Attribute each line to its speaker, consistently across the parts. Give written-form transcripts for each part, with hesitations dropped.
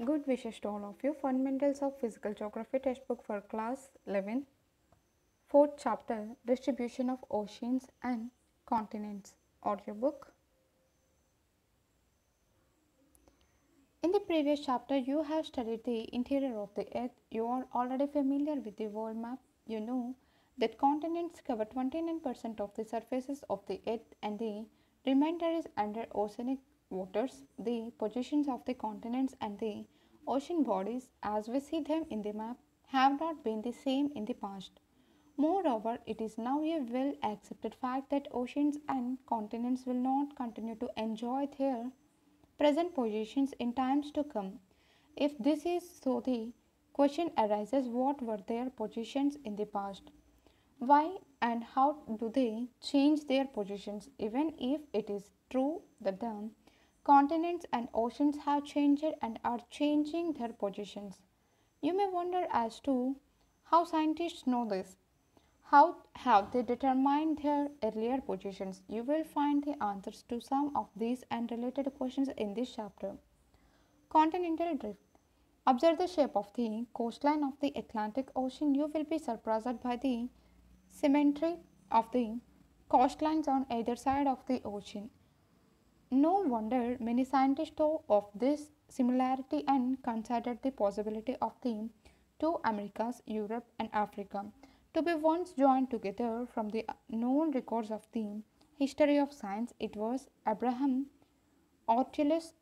Speaker 1: Good wishes to all of you. Fundamentals of Physical Geography textbook for class 11. Fourth chapter, Distribution of Oceans and Continents. Audiobook. In the previous chapter, you have studied the interior of the earth. You are already familiar with the world map. You know that continents cover 29% of the surfaces of the earth and the remainder is under oceanic waters. The positions of the continents and the ocean bodies as we see them in the map have not been the same in the past. Moreover, it is now a well accepted fact that oceans and continents will not continue to enjoy their present positions in times to come. If this is so, the question arises, what were their positions in the past? Why and how do they change their positions? Even if it is true that the continents and oceans have changed and are changing their positions, you may wonder as to how scientists know this. How have they determined their earlier positions? You will find the answers to some of these and related questions in this chapter. Continental drift. Observe the shape of the coastline of the Atlantic Ocean. You will be surprised by the symmetry of the coastlines on either side of the ocean. No wonder many scientists thought of this similarity and considered the possibility of the two Americas, Europe and Africa, to be once joined together. From the known records of the history of science. It was Abraham Ortelius,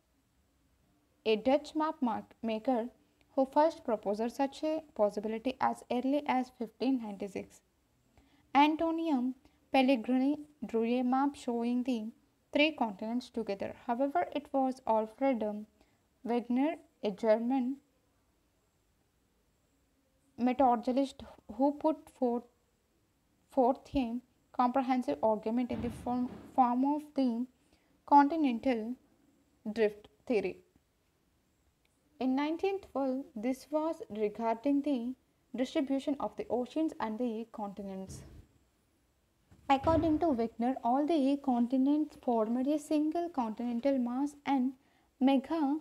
Speaker 1: a Dutch map maker, who first proposed such a possibility as early as 1596. Antonio Pellegrini drew a map showing the three continents together. However, it was Alfred Wegener, a German metallurgist, who put forth a comprehensive argument in the form of the continental drift theory. In 1912, this was regarding the distribution of the oceans and the continents. According to Wegener, all the continents formed a single continental mass and mega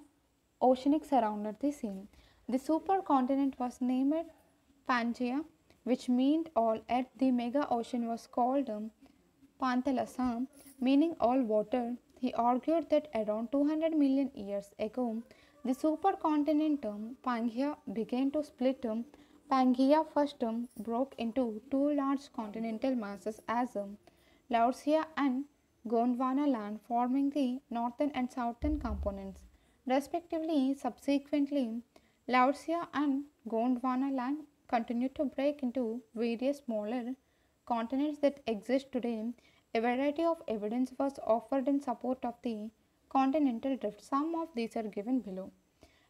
Speaker 1: oceanic surrounded the same. The supercontinent was named Pangaea, which meant all earth. The mega ocean was called Panthalassa, meaning all water. He argued that around 200 million years ago, the supercontinent Pangaea began to split. Pangaea first broke into two large continental masses as Laurasia and Gondwana land, forming the northern and southern components, respectively. Subsequently, Laurasia and Gondwana land continued to break into various smaller continents that exist today. A variety of evidence was offered in support of the continental drift. Some of these are given below.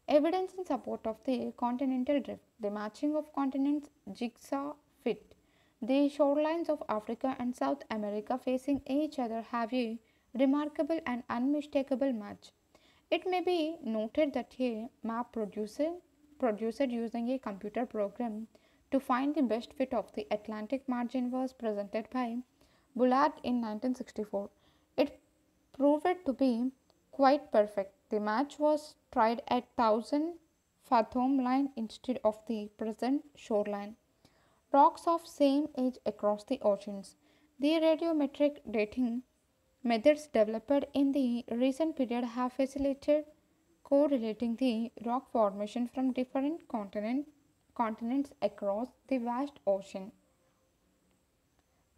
Speaker 1: Evidence in support of the continental drift. The matching of continents jigsaw fit. The shorelines of Africa and South America facing each other have a remarkable and unmistakable match. It may be noted that a map produced using a computer program to find the best fit of the Atlantic margin was presented by Bullard in 1964. It proved to be quite perfect. The match was tried at 1000 fathom line instead of the present shoreline. Rocks of same age across the oceans. The radiometric dating methods developed in the recent period have facilitated correlating the rock formation from different continents across the vast ocean.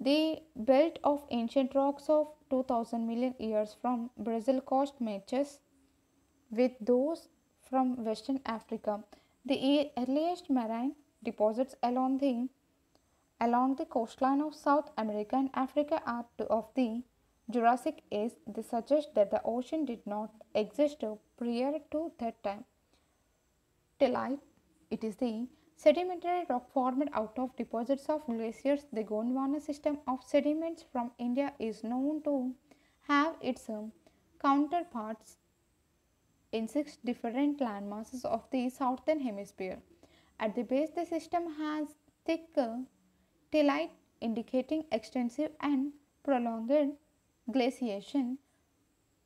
Speaker 1: The belt of ancient rocks of 2000 million years from Brazil coast matches with those from Western Africa. The earliest marine deposits along the coastline of South America and Africa are of the Jurassic age. They suggest that the ocean did not exist prior to that time. Tellite, it is the sedimentary rock formed out of deposits of glaciers. The Gondwana system of sediments from India is known to have its counterparts in 6 different landmasses of the southern hemisphere. At the base, the system has thick tellite, indicating extensive and prolonged glaciation.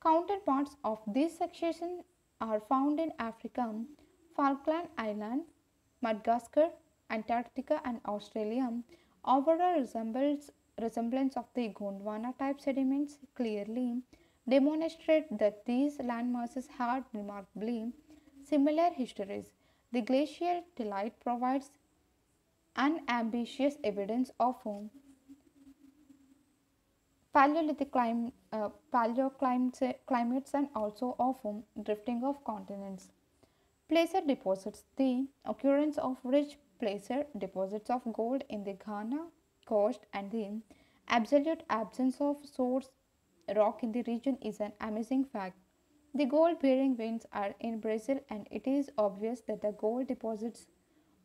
Speaker 1: Counterparts of this section are found in Africa, Falkland Island, Madagascar, Antarctica, and Australia. Overall resemblance of the Gondwana type sediments clearly demonstrate that these landmasses had remarkably similar histories. The glacial tillite provides unambiguous evidence of paleoclimates and also of drifting of continents. Placer deposits. The occurrence of rich placer deposits of gold in the Ghana coast and the absolute absence of source rock in the region is an amazing fact. The gold bearing veins are in Brazil, and it is obvious that the gold deposits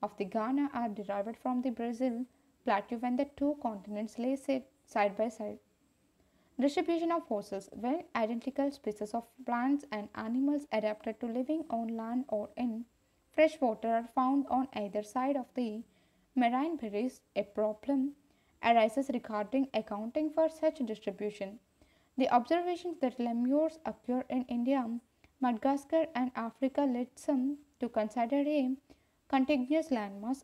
Speaker 1: of the Ghana are derived from the Brazil plateau when the two continents lay side by side. Distribution of fossils. When identical species of plants and animals adapted to living on land or in fresh water are found on either side of the marine berries, a problem arises regarding accounting for such distribution. The observations that lemurs occur in India, Madagascar, and Africa led some to consider a contiguous landmass,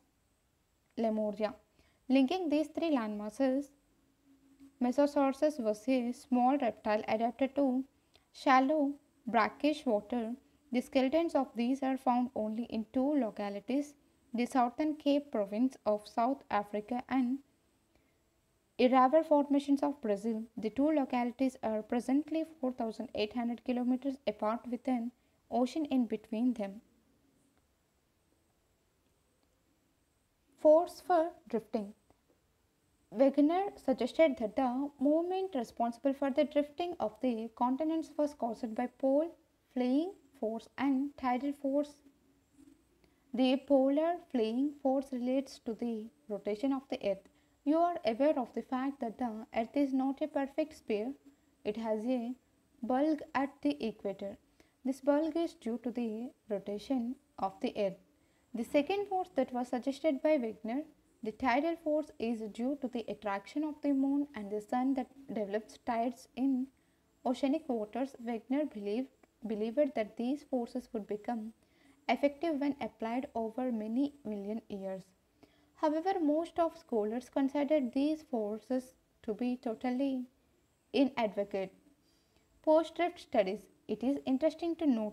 Speaker 1: Lemuria. Linking these three landmasses, Mesosaurus was a small reptile adapted to shallow, brackish water. The skeletons of these are found only in two localities, the southern Cape province of South Africa and Irrever formations of Brazil. The two localities are presently 4,800 kilometers apart with an ocean in between them. Force for drifting. Wegener suggested that the movement responsible for the drifting of the continents was caused by pole flying force and tidal force. The polar flying force relates to the rotation of the earth. You are aware of the fact that the earth is not a perfect sphere, it has a bulge at the equator. This bulge is due to the rotation of the earth. The second force that was suggested by Wegener, the tidal force, is due to the attraction of the moon and the sun that develops tides in oceanic waters. Wegener believed that these forces would become effective when applied over many million years. However, most of scholars considered these forces to be totally inadequate. Post-drift studies. It is interesting to note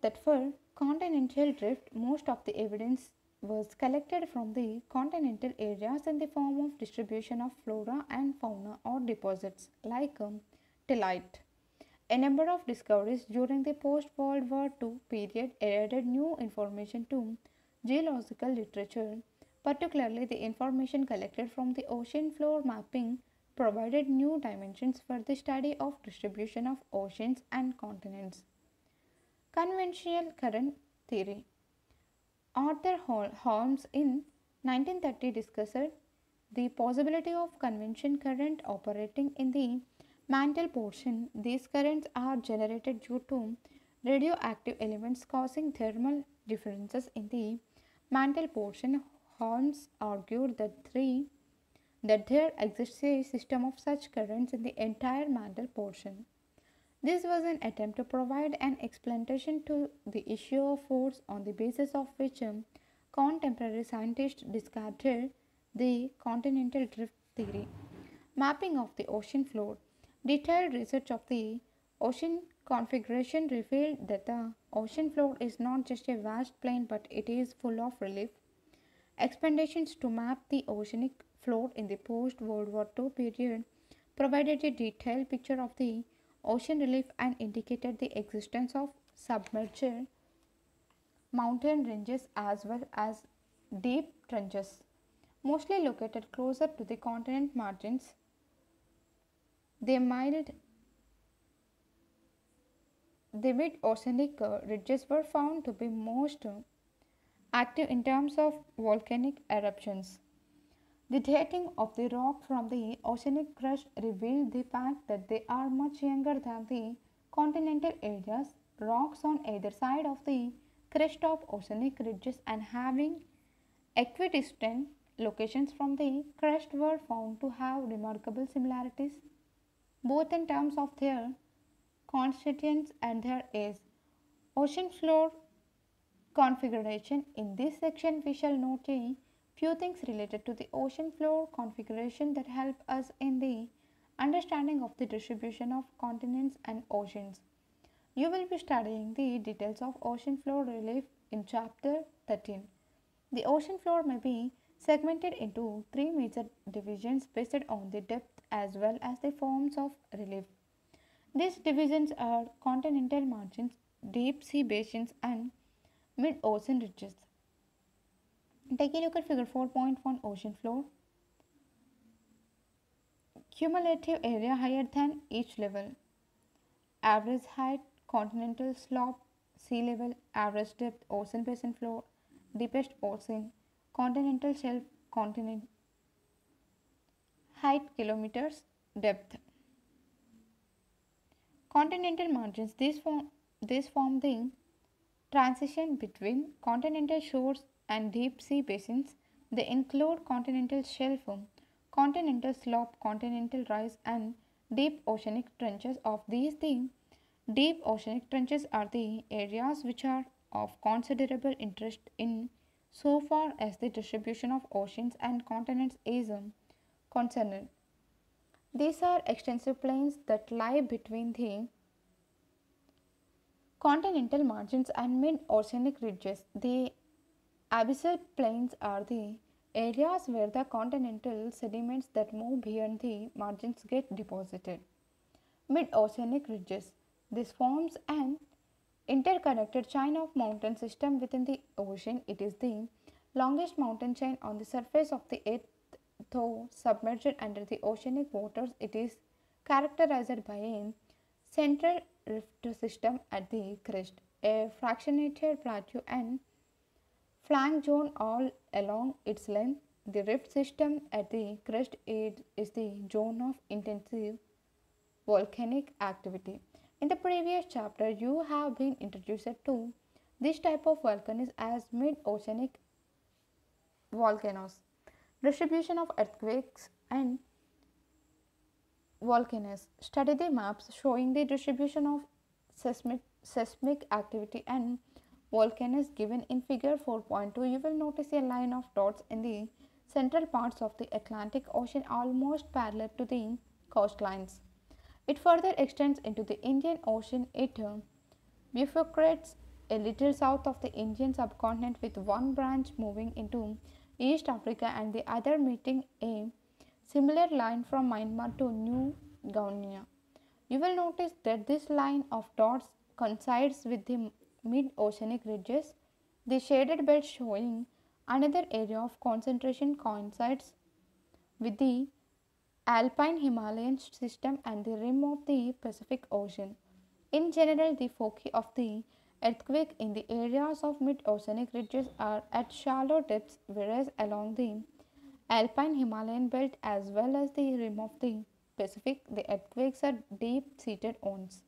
Speaker 1: that for continental drift, most of the evidence was collected from the continental areas in the form of distribution of flora and fauna or deposits like tillite. A number of discoveries during the post-World War II period added new information to geological literature, particularly the information collected from the ocean floor mapping provided new dimensions for the study of distribution of oceans and continents. Conventional current theory. Arthur Holmes in 1930 discussed the possibility of convection current operating in the mantle portion. These currents are generated due to radioactive elements causing thermal differences in the mantle portion. Holmes argued that there exists a system of such currents in the entire mantle portion. This was an attempt to provide an explanation to the issue of force, on the basis of which contemporary scientists discarded the continental drift theory. Mapping of the ocean floor. Detailed research of the ocean configuration revealed that the ocean floor is not just a vast plain but it is full of relief. Expeditions to map the oceanic floor in the post-World War II period provided a detailed picture of the ocean relief and indicated the existence of submerged mountain ranges as well as deep trenches, mostly located closer to the continent margins. The mid-oceanic ridges were found to be most active in terms of volcanic eruptions. The dating of the rock from the oceanic crust revealed the fact that they are much younger than the continental areas. Rocks on either side of the crest of oceanic ridges and having equidistant locations from the crest were found to have remarkable similarities, both in terms of their constituents and their age. Ocean floor configuration. In this section, we shall note a few things related to the ocean floor configuration that help us in the understanding of the distribution of continents and oceans. You will be studying the details of ocean floor relief in chapter 13. The ocean floor may be segmented into three major divisions based on the depth as well as the forms of relief. These divisions are continental margins, deep sea basins, and mid-ocean ridges. Take a look at figure 4.1 ocean floor. Cumulative area higher than each level. Average height, continental slope, sea level, average depth, ocean basin floor, deepest ocean, continental shelf, continent, height kilometers, depth. Continental margins, these form the transition between continental shores and deep sea basins. They include continental shelf, continental slope, continental rise, and deep oceanic trenches. Of these, the deep oceanic trenches are the areas which are of considerable interest in so far as the distribution of oceans and continents is concerned. These are extensive plains that lie between the continental margins and mid-oceanic ridges. The abyssal plains are the areas where the continental sediments that move beyond the margins get deposited. Mid-oceanic ridges. This forms an interconnected chain of mountain system within the ocean. It is the longest mountain chain on the surface of the earth, though submerged under the oceanic waters. It is characterized by a central rift system at the crest, a fractionated plateau and flank zone all along its length. The rift system at the crest is the zone of intensive volcanic activity. In the previous chapter, you have been introduced to this type of volcanoes as mid-oceanic volcanoes. Distribution of earthquakes and volcanoes. Study the maps showing the distribution of seismic activity and volcanoes given in figure 4.2. You will notice a line of dots in the central parts of the Atlantic Ocean almost parallel to the coastlines. It further extends into the Indian Ocean. It bifurcates a little south of the Indian subcontinent with one branch moving into East Africa and the other meeting a similar line from Myanmar to New Guinea. You will notice that this line of dots coincides with the mid-oceanic ridges. The shaded belt showing another area of concentration coincides with the Alpine Himalayan system and the rim of the Pacific Ocean. In general, the foci of the earthquake in the areas of mid-oceanic ridges are at shallow depths, whereas along the Alpine Himalayan belt as well as the rim of the Pacific, the earthquakes are deep-seated ones.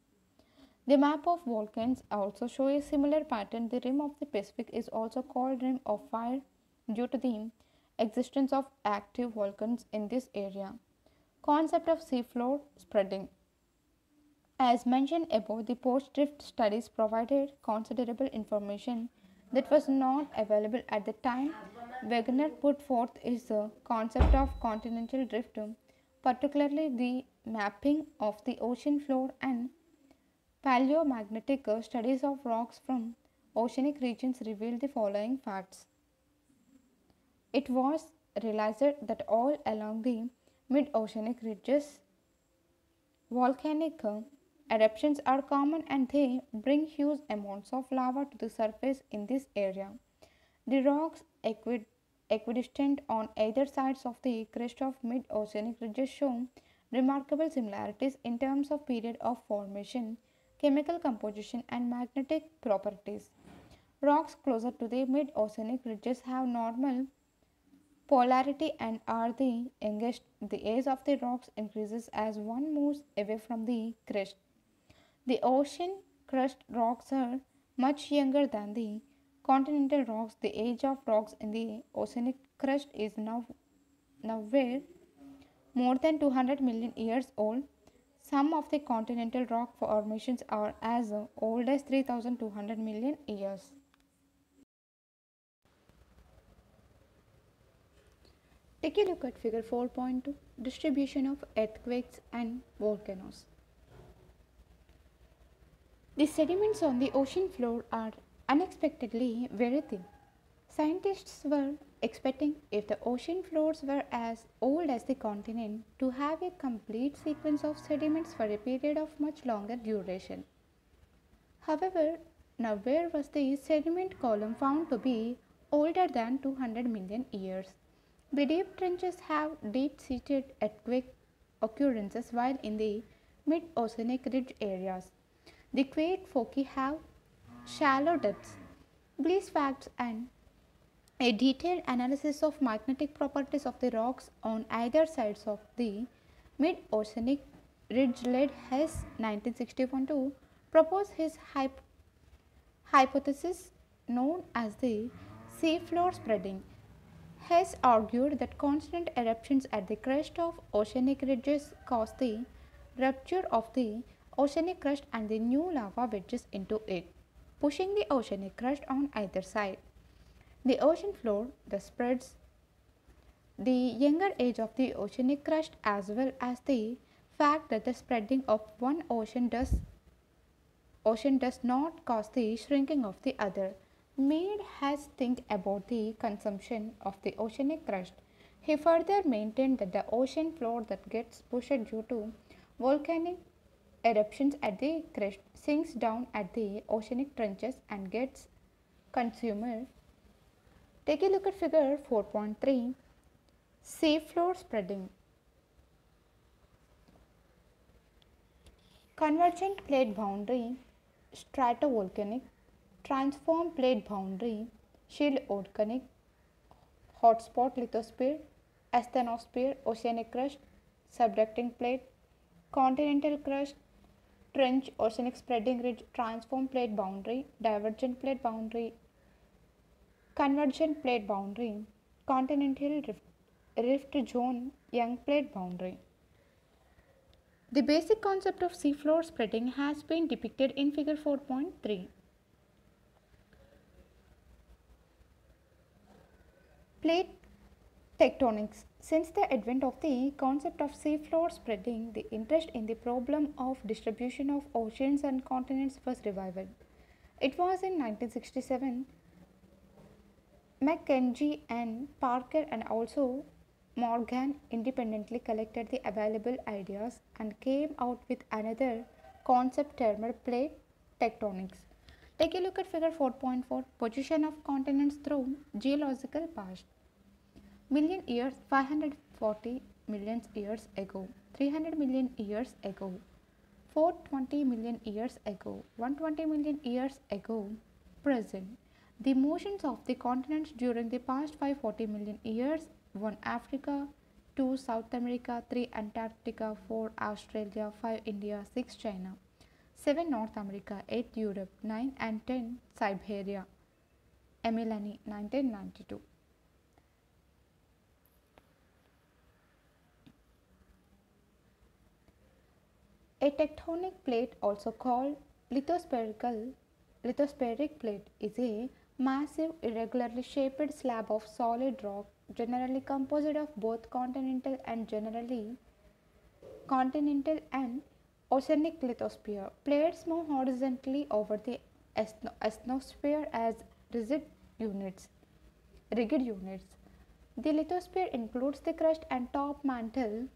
Speaker 1: The map of volcanoes also show a similar pattern. The rim of the Pacific is also called rim of fire due to the existence of active volcanoes in this area. Concept of seafloor spreading. As mentioned above, the post-drift studies provided considerable information that was not available at the time. Wegener put forth is the concept of continental drift, particularly the mapping of the ocean floor and paleomagnetic studies of rocks from oceanic regions revealed the following facts. It was realized that all along the mid-oceanic ridges, volcanic eruptions are common and they bring huge amounts of lava to the surface in this area. The rocks equidistant on either sides of the crest of mid-oceanic ridges show remarkable similarities in terms of period of formation, chemical composition and magnetic properties. Rocks closer to the mid-oceanic ridges have normal polarity and are the youngest. The age of the rocks increases as one moves away from the crest. The ocean crust rocks are much younger than the continental rocks. The age of rocks in the oceanic crust is now more than 200 million years old. Some of the continental rock formations are as old as 3,200 million years. Take a look at figure 4.2, distribution of earthquakes and volcanoes. The sediments on the ocean floor are unexpectedly very thin. Scientists were expecting, if the ocean floors were as old as the continent, to have a complete sequence of sediments for a period of much longer duration. However, nowhere was the sediment column found to be older than 200 million years. The deep trenches have deep-seated earthquake occurrences, while in the Mid-Oceanic Ridge areas, the quake foci have shallow depths. These facts and a detailed analysis of magnetic properties of the rocks on either sides of the Mid-Oceanic Ridge led Hess 1961 to propose his hypothesis known as the seafloor spreading. Hess argued that constant eruptions at the crest of oceanic ridges cause the rupture of the oceanic crust and the new lava wedges into it, pushing the oceanic crust on either side. The ocean floor thus spreads the younger age of the oceanic crust, as well as the fact that the spreading of one ocean does not cause the shrinking of the other, made Hess think about the consumption of the oceanic crust. He further maintained that the ocean floor that gets pushed due to volcanic eruptions at the crest sinks down at the oceanic trenches and gets consumed. Take a look at figure 4.3, seafloor spreading. Convergent plate boundary, stratovolcanic, transform plate boundary, shield volcanic, hotspot lithosphere, asthenosphere, oceanic crust, subducting plate, continental crust, trench, oceanic spreading ridge, transform plate boundary, divergent plate boundary, convergent plate boundary, continental rift zone, young plate boundary. The basic concept of seafloor spreading has been depicted in figure 4.3. Plate tectonics. Since the advent of the concept of seafloor spreading, the interest in the problem of distribution of oceans and continents was revived. It was in 1967 McKenzie and Parker and also Morgan independently collected the available ideas and came out with another concept termed plate tectonics. Take a look at figure 4.4, position of continents through geological past. Million years, 540 million years ago, 300 million years ago, 420 million years ago, 120 million years ago, present. The motions of the continents during the past 540 million years: 1 Africa, 2 South America, 3 Antarctica, 4 Australia, 5 India, 6 China, 7 North America, 8 Europe, 9 and 10 Siberia. Emilani, 1992. A tectonic plate, also called lithospheric plate, is a massive irregularly shaped slab of solid rock, generally composed of both continental and oceanic lithosphere. Plates move horizontally over the asthenosphere as rigid units. The lithosphere includes the crust and top mantle,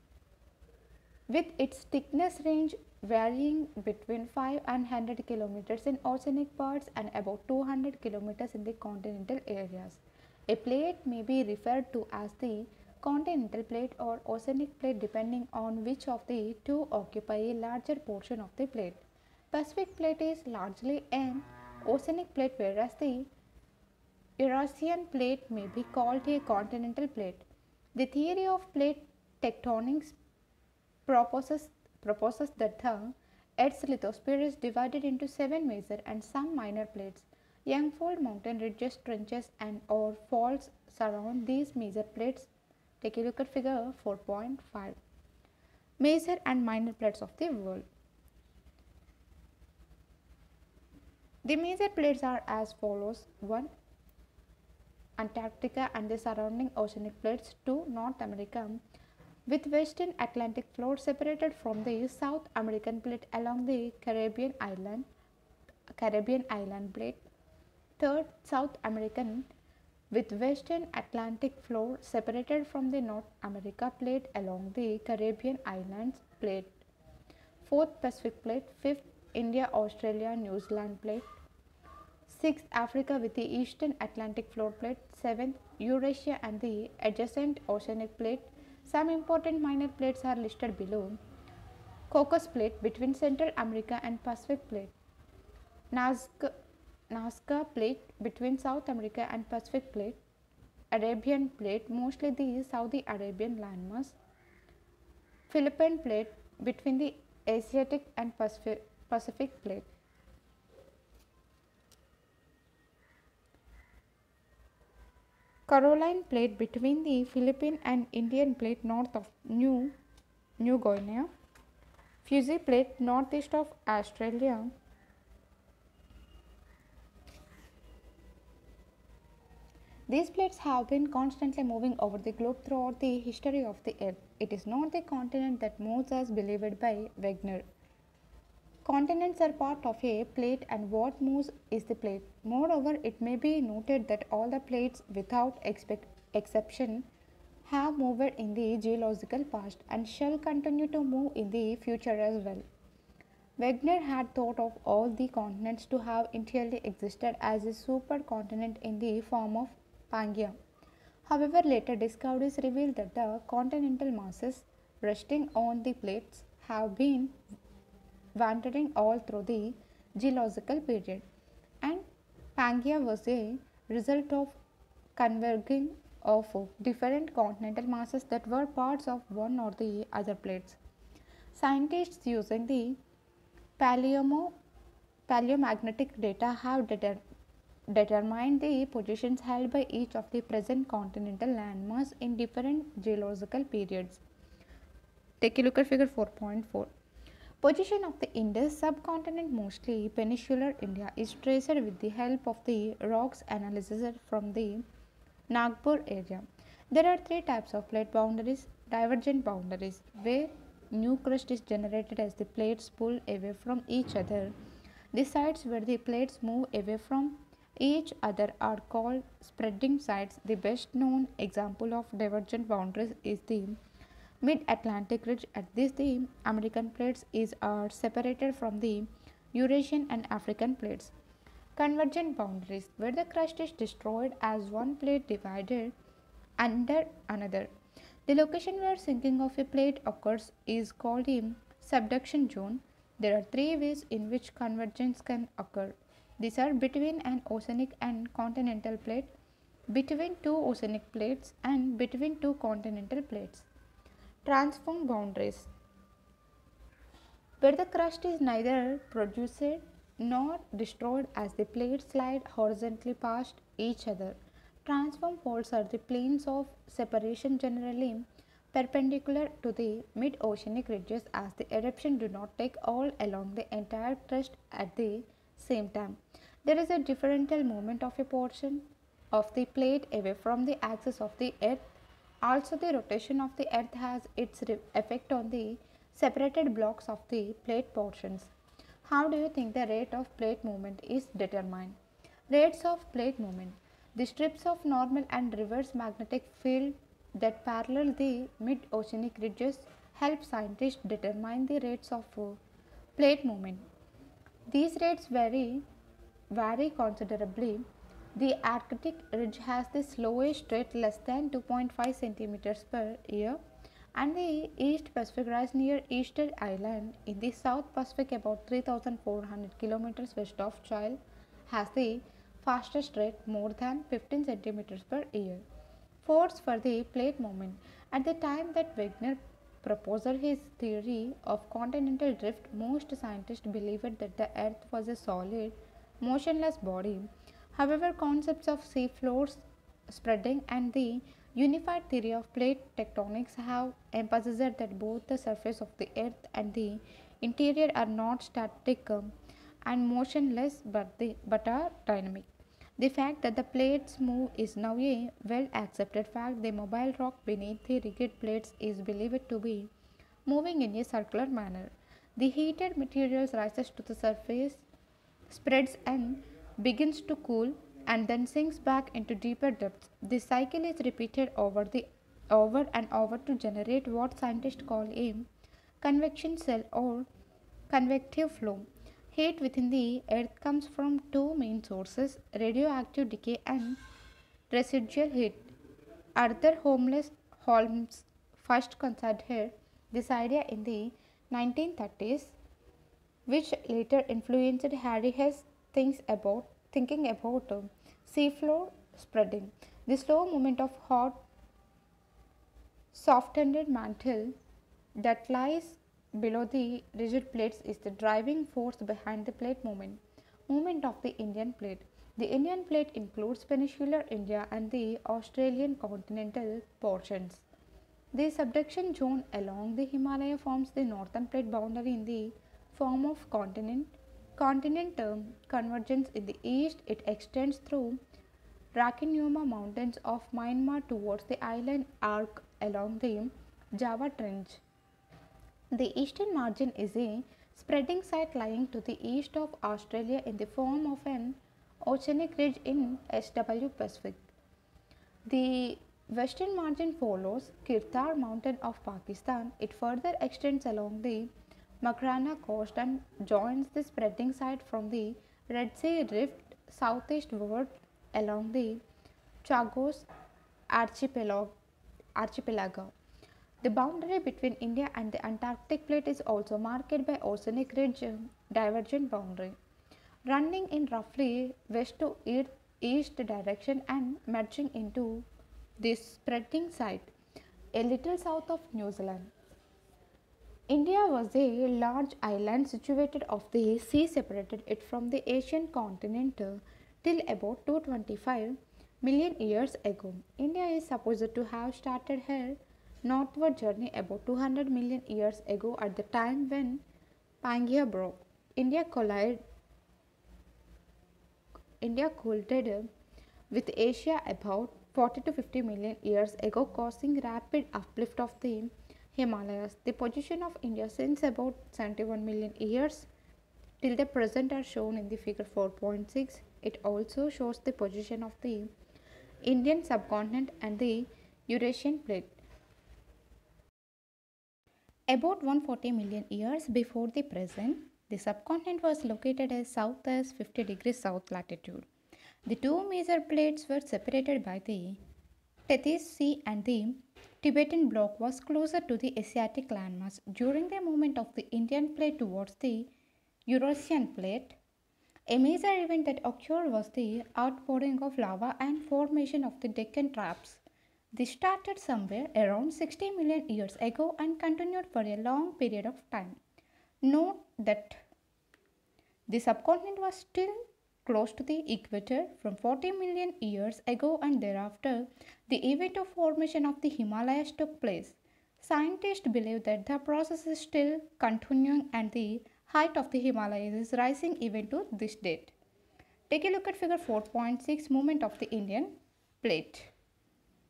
Speaker 1: with its thickness range varying between 5 and 100 kilometers in oceanic parts and about 200 kilometers in the continental areas. A plate may be referred to as the continental plate or oceanic plate depending on which of the two occupy a larger portion of the plate. Pacific plate is largely an oceanic plate, whereas the Eurasian plate may be called a continental plate. The theory of plate tectonics proposes that the Earth's lithosphere is divided into 7 major and some minor plates. Young-fold mountain ridges, trenches and or faults surround these major plates. Take a look at figure 4.5. Major and minor plates of the world. The major plates are as follows: 1. Antarctica and the surrounding oceanic plates. 2. North America, with western Atlantic floor separated from the South American plate along the Caribbean island plate. 3rd, South American, with western Atlantic floor separated from the North America plate along the Caribbean islands plate. 4th, Pacific plate. 5th, India, Australia, New Zealand plate. 6th, Africa with the eastern Atlantic floor plate. 7th, Eurasia and the adjacent oceanic plate. Some important minor plates are listed below. Caucasus plate between Central America and Pacific plate. Nazca plate between South America and Pacific plate. Arabian plate, mostly the Saudi Arabian landmass. Philippine plate between the Asiatic and Pacific plate. Caroline plate between the Philippine and Indian plate north of New Guinea. Fuzzy plate northeast of Australia. These plates have been constantly moving over the globe throughout the history of the Earth. It is not the continent that moves as believed by Wegener. Continents are part of a plate and what moves is the plate. Moreover, it may be noted that all the plates without exception have moved in the geological past and shall continue to move in the future as well. Wegener had thought of all the continents to have initially existed as a supercontinent in the form of Pangaea. However, later discoveries revealed that the continental masses resting on the plates have been wandering all through the geological period, and Pangaea was a result of converging of different continental masses that were parts of one or the other plates. Scientists using the paleomagnetic data have determined the positions held by each of the present continental landmass in different geological periods. Take a look at figure 4.4. Position of the Indus subcontinent, mostly peninsular India, is traced with the help of the rocks analysis from the Nagpur area. There are three types of plate boundaries: divergent boundaries, where new crust is generated as the plates pull away from each other. The sides where the plates move away from each other are called spreading sides. The best known example of divergent boundaries is the Mid-Oceanic Ridge. At this, the American plates are separated from the Eurasian and African plates. Convergent boundaries, where the crust is destroyed as one plate divided under another. The location where sinking of a plate occurs is called a subduction zone. There are three ways in which convergence can occur. These are between an oceanic and continental plate, between two oceanic plates, and between two continental plates. Transform boundaries, where the crust is neither produced nor destroyed as the plates slide horizontally past each other. Transform faults are the planes of separation, generally perpendicular to the mid-oceanic ridges, as the eruption do not take all along the entire crust at the same time. There is a differential movement of a portion of the plate away from the axis of the earth. Also, the rotation of the earth has its effect on the separated blocks of the plate portions. How do you think the rate of plate movement is determined? Rates of plate movement. The strips of normal and reverse magnetic field that parallel the mid-oceanic ridges help scientists determine the rates of plate movement. These rates vary considerably. The Arctic ridge has the slowest rate, less than 2.5 centimeters per year, and the East Pacific rise near Easter Island in the South Pacific, about 3,400 kilometers west of Chile, has the fastest rate, more than 15 centimeters per year. Force for the plate movement. At the time that Wegener proposed his theory of continental drift, most scientists believed that the Earth was a solid, motionless body. However, concepts of seafloor spreading and the Unified theory of plate tectonics have emphasized that both the surface of the earth and the interior are not static and motionless but are dynamic. The fact that the plates move is now a well accepted fact. The mobile rock beneath the rigid plates is believed to be moving in a circular manner. The heated materials rises to the surface, spreads and begins to cool and then sinks back into deeper depths. This cycle is repeated over and over to generate what scientists call a convection cell or convective flow. Heat within the earth comes from two main sources: radioactive decay and residual heat. Arthur Holmes first considered this idea in the 1930s, which later influenced Harry Hess thinking about seafloor spreading. The slow movement of hot, soft-ended mantle that lies below the rigid plates is the driving force behind the plate movement. Movement of the Indian plate. The Indian plate includes peninsular India and the Australian continental portions. The subduction zone along the Himalaya forms the northern plate boundary in the form of continent. Continent convergence in the east, it extends through Rakhine Mountains of Myanmar towards the island arc along the Java Trench. The eastern margin is a spreading site lying to the east of Australia in the form of an oceanic ridge in SW Pacific. The western margin follows Kirtar mountain of Pakistan. It further extends along the Makrana coast and joins the spreading site from the Red Sea Rift southeastward along the Chagos archipelago. The boundary between India and the Antarctic plate is also marked by oceanic ridge divergent boundary, running in roughly west to east direction and merging into this spreading site a little south of New Zealand. India was a large island situated off the sea separated it from the Asian continent till about 225 million years ago. India is supposed to have started her northward journey about 200 million years ago at the time when Pangaea broke. India collided with Asia about 40 to 50 million years ago, causing rapid uplift of the Himalayas. The position of India since about 71 million years till the present are shown in the figure 4.6. It also shows the position of the Indian subcontinent and the Eurasian plate. About 140 million years before the present, the subcontinent was located as south as 50 degrees south latitude. The two major plates were separated by the Tethys Sea and the Tibetan block was closer to the Asiatic landmass. During the movement of the Indian plate towards the Eurasian plate, a major event that occurred was the outpouring of lava and formation of the Deccan Traps. This started somewhere around 60 million years ago and continued for a long period of time. Note that the subcontinent was still close to the equator from 40 million years ago and thereafter the event of formation of the Himalayas took place. Scientists believe that the process is still continuing and the height of the Himalayas is rising even to this date. Take a look at figure 4.6, movement of the Indian plate.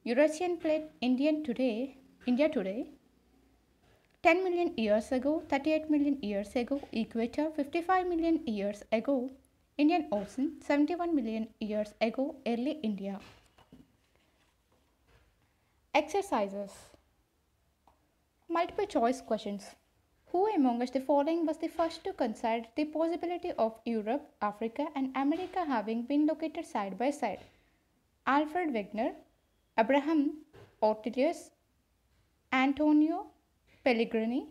Speaker 1: Eurasian plate, India today, 10 million years ago, 38 million years ago, equator 55 million years ago, Indian Ocean 71 million years ago, early India. Exercises. Multiple choice questions. Who among us the following was the first to consider the possibility of Europe, Africa and America having been located side by side? Alfred Wegener, Abraham Ortelius, Antonio Pellegrini,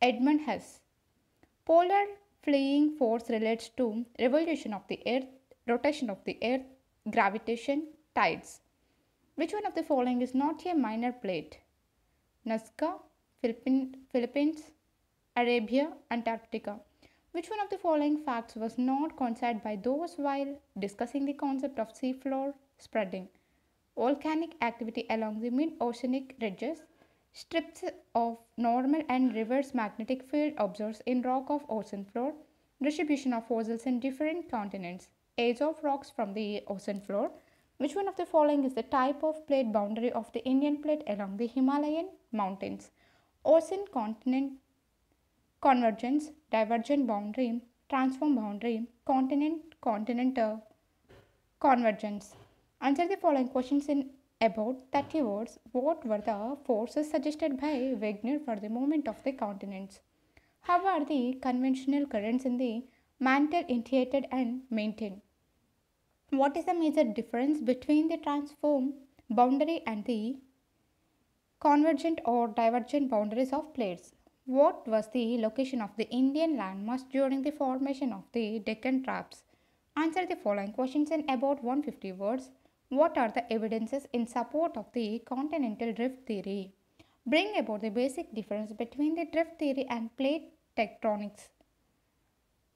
Speaker 1: Edmund Hess. Polar fleeing force relates to revolution of the earth, rotation of the earth, gravitation, tides. Which one of the following is not a minor plate? Nazca, Philippines, Arabia, Antarctica. Which one of the following facts was not considered by those while discussing the concept of seafloor spreading? Volcanic activity along the mid-oceanic ridges. Strips of normal and reverse magnetic field observed in rock of ocean floor. Distribution of fossils in different continents. Age of rocks from the ocean floor. Which one of the following is the type of plate boundary of the Indian plate along the Himalayan mountains? Ocean continent convergence, divergent boundary, transform boundary, continental convergence. Answer the following questions in about 30 words. What were the forces suggested by Wegener for the movement of the continents? How are the conventional currents in the mantle initiated and maintained? What is the major difference between the transform boundary and the convergent or divergent boundaries of plates? What was the location of the Indian landmass during the formation of the Deccan Traps? Answer the following questions in about 150 words. What are the evidences in support of the continental drift theory? Bring about the basic difference between the drift theory and plate tectonics.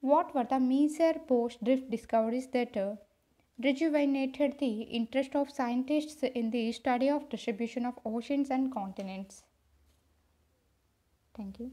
Speaker 1: What were the major post drift discoveries that rejuvenated the interest of scientists in the study of distribution of oceans and continents? Thank you.